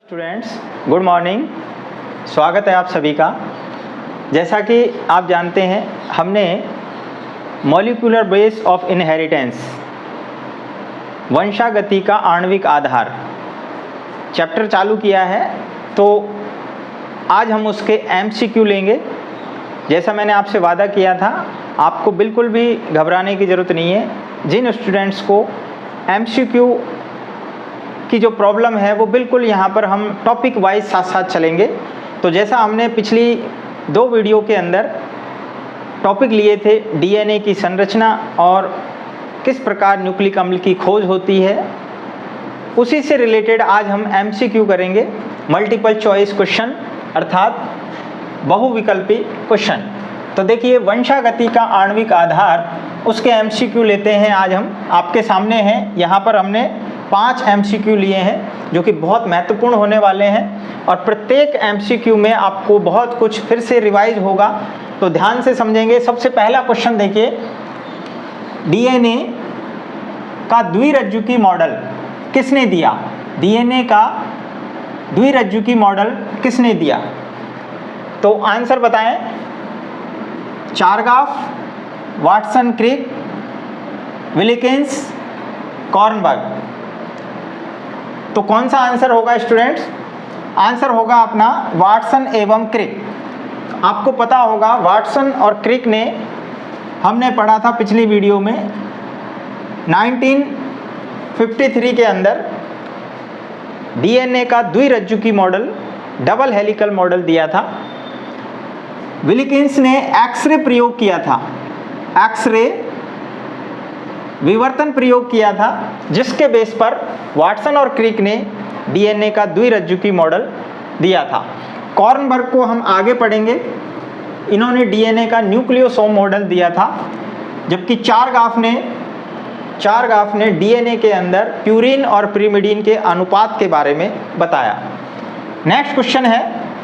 Students, good morning. स्वागत है आप सभी का। जैसा कि आप जानते हैं, हमने मॉलिक्यूलर बेस ऑफ इनहेरिटेंस, वंशागति का आणविक आधार चैप्टर चालू किया है। तो आज हम उसके एमसीक्यू लेंगे। जैसा मैंने आपसे वादा किया था, आपको बिल्कुल भी घबराने की ज़रूरत नहीं है। जिन स्टूडेंट्स को एमसीक्यू की जो प्रॉब्लम है वो बिल्कुल यहाँ पर हम टॉपिक वाइज साथ साथ चलेंगे। तो जैसा हमने पिछली 2 वीडियो के अंदर टॉपिक लिए थे, डीएनए की संरचना और किस प्रकार न्यूक्लिक अम्ल की खोज होती है, उसी से रिलेटेड आज हम एमसीक्यू करेंगे, मल्टीपल चॉइस क्वेश्चन अर्थात बहुविकल्पी क्वेश्चन। तो देखिए, वंशागति का आणविक आधार, उसके एमसीक्यू लेते हैं। आज हम आपके सामने हैं। यहाँ पर हमने 5 एमसीक्यू लिए हैं जो कि बहुत महत्वपूर्ण होने वाले हैं और प्रत्येक एमसीक्यू में आपको बहुत कुछ फिर से रिवाइज होगा, तो ध्यान से समझेंगे। सबसे पहला क्वेश्चन देखिए, डीएनए का द्विरज्जुकी मॉडल किसने दिया? डीएनए का द्विरज्जुकी मॉडल किसने दिया? तो आंसर बताएं। Chargaff, Watson Crick, Wilkins, Kornberg. तो कौन सा आंसर होगा स्टूडेंट्स? आंसर होगा अपना वाटसन एवं क्रिक। आपको पता होगा, वाटसन और क्रिक ने हमने पढ़ा था पिछली वीडियो में 1953 के अंदर डीएनए का द्विरज्जुकी मॉडल, डबल हेलिकल मॉडल दिया था। विलिकिंस ने एक्सरे प्रयोग किया था, एक्सरे विवर्तन प्रयोग किया था, जिसके बेस पर वाटसन और क्रिक ने डीएनए का द्विरज्जुकी मॉडल दिया था। कॉर्नबर्ग को हम आगे पढ़ेंगे। इन्होंने डीएनए का न्यूक्लियोसोम मॉडल दिया था, जबकि चारगाफ ने डीएनए के अंदर प्यूरिन और पिरिमिडीन के अनुपात के बारे में बताया। नेक्स्ट क्वेश्चन है,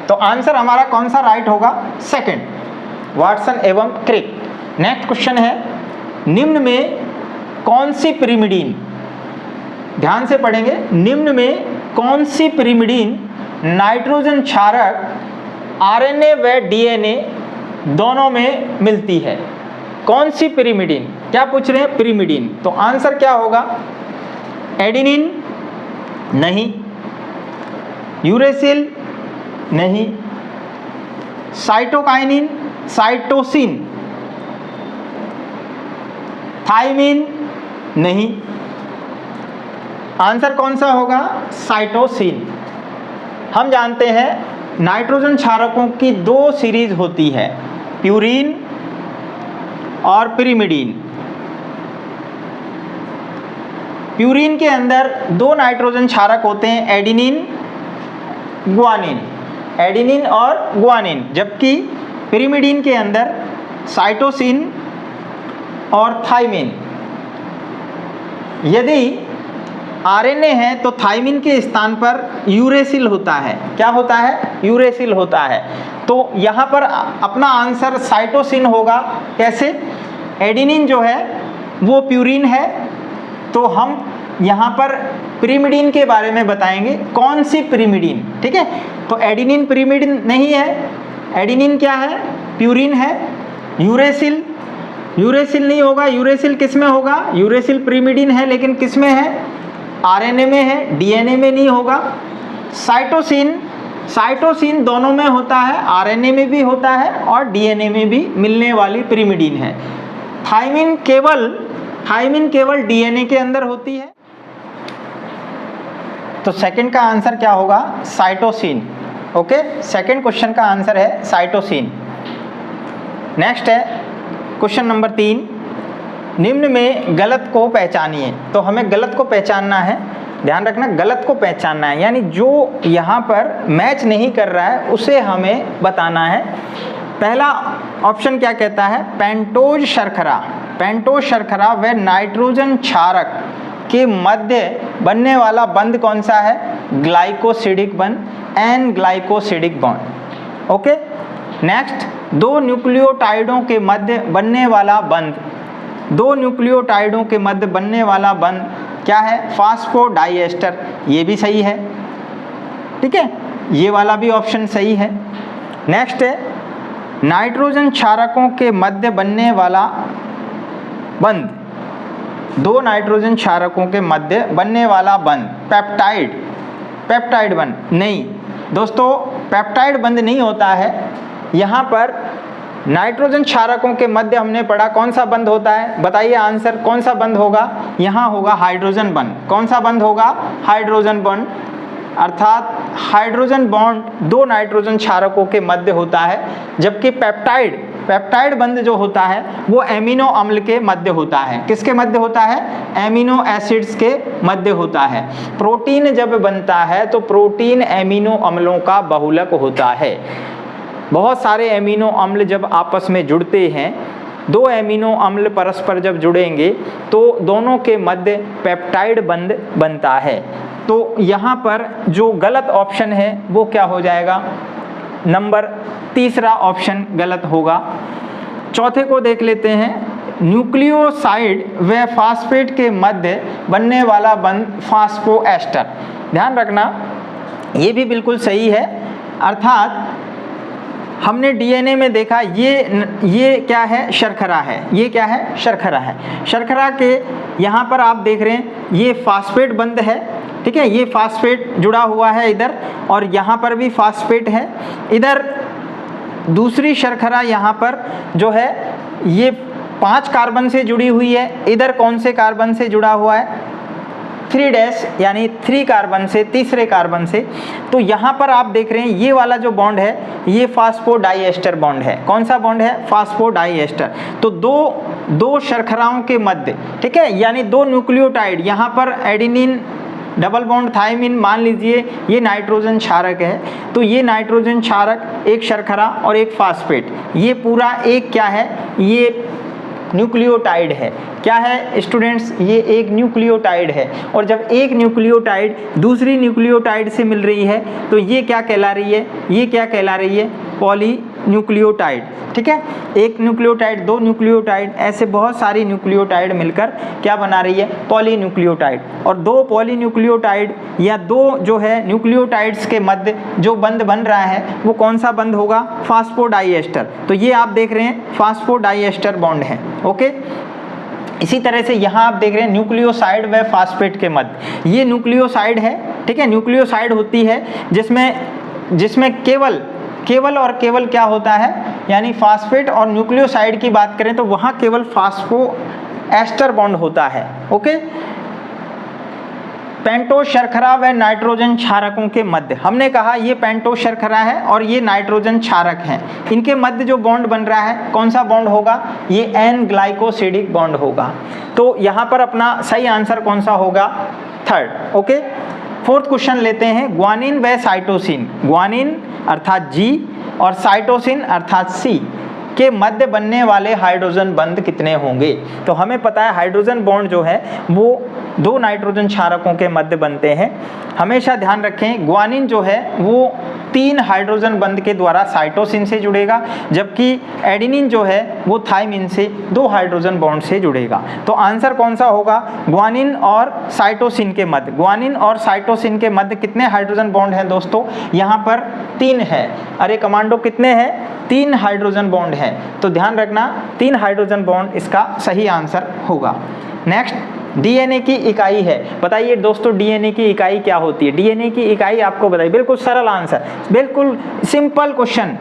तो आंसर हमारा कौन सा राइट होगा? सेकंड, वाटसन एवं क्रिक। नेक्स्ट क्वेश्चन है, निम्न में कौन सी पिरिमिडीन, ध्यान से पढ़ेंगे, निम्न में कौन सी पिरिमिडीन नाइट्रोजन क्षारक आरएनए व डीएनए दोनों में मिलती है? कौन सी पिरिमिडीन? क्या पूछ रहे हैं? पिरिमिडीन। तो आंसर क्या होगा? एडेनिन नहीं, यूरेसिल नहीं, साइटोकाइनिन, साइटोसिन, थाइमिन नहीं। आंसर कौन सा होगा? साइटोसिन। हम जानते हैं नाइट्रोजन क्षारकों की 2 सीरीज होती है, प्यूरिन और पिरिमिडीन। प्यूरिन के अंदर 2 नाइट्रोजन क्षारक होते हैं, एडेनिन, ग्वानिन, एडेनिन और ग्वानिन, जबकि पिरिमिडीन के अंदर साइटोसिन और थाइमिन। यदि आरएनए है तो थाइमिन के स्थान पर यूरेसिल होता है। क्या होता है? यूरेसिल होता है। तो यहाँ पर अपना आंसर साइटोसिन होगा। कैसे? एडेनिन जो है वो प्यूरिन है, तो हम यहाँ पर पिरिमिडीन के बारे में बताएंगे। कौन सी पिरिमिडीन? ठीक है, तो एडेनिन पिरिमिडीन नहीं है। एडेनिन क्या है? प्यूरिन है। यूरेसिल नहीं होगा। यूरेसिल किस में होगा? यूरेसिल पिरिमिडीन है, लेकिन किस में है? आरएनए में है, डीएनए में नहीं होगा। साइटोसिन दोनों में होता है, आरएनए में भी होता है और डीएनए में भी मिलने वाली पिरिमिडीन है। थाइमिन केवल डीएनए के अंदर होती है। तो सेकंड का आंसर क्या होगा? साइटोसिन। ओके, सेकंड क्वेश्चन का आंसर है साइटोसिन। नेक्स्ट है क्वेश्चन नंबर 3, निम्न में गलत को पहचानिए। तो हमें गलत को पहचानना है, ध्यान रखना, गलत को पहचानना है, यानी जो यहाँ पर मैच नहीं कर रहा है उसे हमें बताना है। पहला ऑप्शन क्या कहता है? पेंटोज शर्करा व नाइट्रोजन क्षारक के मध्य बनने वाला बंध कौन सा है? ग्लाइकोसिडिक बंध, N glycosidic bond. Okay, next, 2 न्यूक्लियोटाइडों के मध्य बनने वाला बंध, 2 न्यूक्लियोटाइडों के मध्य बनने वाला बंध क्या है? फास्फोडाइएस्टर। ये भी सही है। ठीक है, ये वाला भी ऑप्शन सही है। नेक्स्ट है नाइट्रोजन क्षारकों के मध्य बनने वाला बंध, दो नाइट्रोजन क्षारकों के मध्य बनने वाला बंध पेप्टाइड, पेप्टाइड बंध नहीं दोस्तों, पेप्टाइड बंध नहीं होता है। यहाँ पर नाइट्रोजन क्षारकों के मध्य हमने पढ़ा कौन सा बंध होता है, बताइए आंसर कौन सा बंध होगा, यहाँ होगा हाइड्रोजन बंध। कौन सा बंध होगा, हाइड्रोजन बंध, अर्थात हाइड्रोजन बॉन्ड दो नाइट्रोजन क्षारकों के मध्य होता है, जबकि पेप्टाइड, पेप्टाइड बंध जो होता है वो एमिनो अम्ल के मध्य होता है। किसके मध्य होता है, एमिनो एसिड्स के मध्य होता है। प्रोटीन जब बनता है तो प्रोटीन एमिनो अम्लों का बहुलक होता है। बहुत सारे एमिनो अम्ल जब आपस में जुड़ते हैं, दो एमिनो अम्ल परस्पर जब जुड़ेंगे तो दोनों के मध्य पेप्टाइड बंध बनता है। तो यहाँ पर जो गलत ऑप्शन है वो क्या हो जाएगा, नंबर तीसरा ऑप्शन गलत होगा। चौथे को देख लेते हैं, न्यूक्लियोसाइड व फास्फेट के मध्य बनने वाला बंध फास्फोएस्टर। ध्यान रखना ये भी बिल्कुल सही है, अर्थात हमने डीएनए में देखा ये क्या है, शर्करा है, ये क्या है, शर्करा है। शर्करा के यहाँ पर आप देख रहे हैं ये फास्फेट बंध है, ठीक है, ये फास्फेट जुड़ा हुआ है इधर, और यहाँ पर भी फास्फेट है। इधर दूसरी शर्करा यहाँ पर जो है ये 5 कार्बन से जुड़ी हुई है, इधर कौन से कार्बन से जुड़ा हुआ है, 3' यानी 3 कार्बन से, तीसरे कार्बन से। तो यहाँ पर आप देख रहे हैं ये वाला जो बॉन्ड है ये फास्फोडाइएस्टर बॉन्ड है। कौन सा बॉन्ड है, फास्फोडाइएस्टर। तो दो शर्कराओं के मध्य, ठीक है, यानी दो न्यूक्लियोटाइड, यहाँ पर एडेनिन डबल बॉन्ड थायमिन मान लीजिए ये नाइट्रोजन क्षारक है, तो ये नाइट्रोजन क्षारक एक शर्करा और एक फास्फेट, ये पूरा एक क्या है, ये न्यूक्लियोटाइड है। क्या है स्टूडेंट्स, ये एक न्यूक्लियोटाइड है। और जब एक न्यूक्लियोटाइड दूसरी न्यूक्लियोटाइड से मिल रही है तो ये क्या कहला रही है, ये क्या कहला रही है, पॉलीन्यूक्लियोटाइड। ठीक है, एक न्यूक्लियोटाइड, दो न्यूक्लियोटाइड, ऐसे बहुत सारी न्यूक्लियोटाइड मिलकर क्या बना रही है, पॉलीन्यूक्लियोटाइड। और दो पॉलीन्यूक्लियोटाइड या दो जो है न्यूक्लियोटाइड्स के मध्य जो बंध बन रहा है वो कौन सा बंध होगा, फास्फोडाइएस्टर। तो ये आप देख रहे हैं फास्फोडाइएस्टर बॉन्ड है। ओके, इसी तरह से यहाँ आप देख रहे हैं न्यूक्लियोसाइड व फास्फेट के मध्य, ये न्यूक्लियोसाइड है। ठीक है, न्यूक्लियोसाइड होती है जिसमें केवल और केवल क्या होता है, यानी फास्फेट और न्यूक्लियोसाइड की बात करें तो वहाँ केवल फास्फोएस्टर बॉन्ड होता है। ओके, पेंटोस शर्करा व नाइट्रोजन क्षारकों के मध्य, हमने कहा ये पेंटोस शर्करा है और ये नाइट्रोजन क्षारक हैं, इनके मध्य जो बॉन्ड बन रहा है कौन सा बॉन्ड होगा, ये एन ग्लाइकोसिडिक बॉन्ड होगा। तो यहाँ पर अपना सही आंसर कौन सा होगा, थर्ड। ओके, फोर्थ क्वेश्चन लेते हैं, ग्वानिन व साइटोसिन, ग्वानिन अर्थात जी और साइटोसिन अर्थात सी के मध्य बनने वाले हाइड्रोजन बंध कितने होंगे। तो हमें पता है हाइड्रोजन बॉन्ड जो है वो दो नाइट्रोजन क्षारकों के मध्य बनते हैं। हमेशा ध्यान रखें ग्वानिन जो है वो 3 हाइड्रोजन बंध के द्वारा साइटोसिन से जुड़ेगा, जबकि एडेनिन जो है वो थायमिन से 2 हाइड्रोजन बॉन्ड से जुड़ेगा। तो आंसर कौन सा होगा, ग्वानिन और साइटोसिन के मध्य, ग्वानिन और साइटोसिन के मध्य कितने हाइड्रोजन बॉन्ड हैं दोस्तों, यहाँ पर 3 है। अरे कमांडो कितने हैं, 3 हाइड्रोजन बॉन्ड हैं। तो ध्यान रखना 3 हाइड्रोजन बॉन्ड इसका सही आंसर होगा। नेक्स्ट, डीएनए की इकाई है। बताइए दोस्तों डीएनए की इकाई क्या होती है, डीएनए की इकाई आपको बताइए। बिल्कुल सरल आंसर, बिल्कुल सिंपल क्वेश्चन।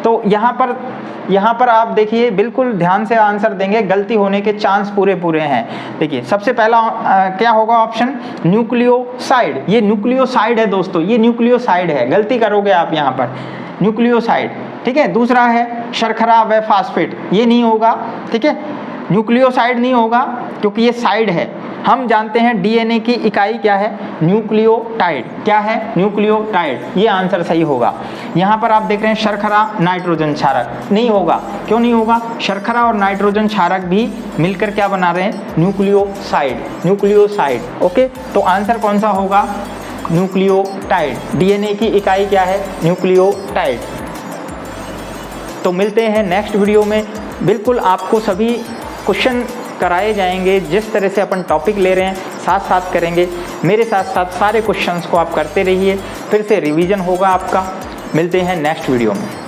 तो यहाँ पर आप देखिए बिल्कुल ध्यान से आंसर देंगे, गलती होने के चांस पूरे हैं। देखिए सबसे पहला क्या होगा ऑप्शन, न्यूक्लियोसाइड। ये न्यूक्लियोसाइड है दोस्तों, ये न्यूक्लियोसाइड है, गलती करोगे आप यहाँ पर, न्यूक्लियोसाइड। ठीक है, दूसरा है शर्करा व फास्फेट, ये नहीं होगा। ठीक है, न्यूक्लियोसाइड नहीं होगा क्योंकि ये साइड है। हम जानते हैं डीएनए की इकाई क्या है, न्यूक्लियोटाइड। क्या है, न्यूक्लियोटाइड, ये आंसर सही होगा। यहाँ पर आप देख रहे हैं शर्करा नाइट्रोजन क्षारक, नहीं होगा। क्यों नहीं होगा, शर्करा और नाइट्रोजन क्षारक भी मिलकर क्या बना रहे हैं, न्यूक्लियोसाइड, न्यूक्लियोसाइड। ओके, तो आंसर कौन सा होगा, न्यूक्लियोटाइड। डीएनए की इकाई क्या है, न्यूक्लियोटाइड। तो मिलते हैं नेक्स्ट वीडियो में, बिल्कुल आपको सभी क्वेश्चन कराए जाएंगे। जिस तरह से अपन टॉपिक ले रहे हैं साथ साथ करेंगे, मेरे साथ साथ सारे क्वेश्चंस को आप करते रहिए। फिर से रिवीजन होगा आपका। मिलते हैं नेक्स्ट वीडियो में।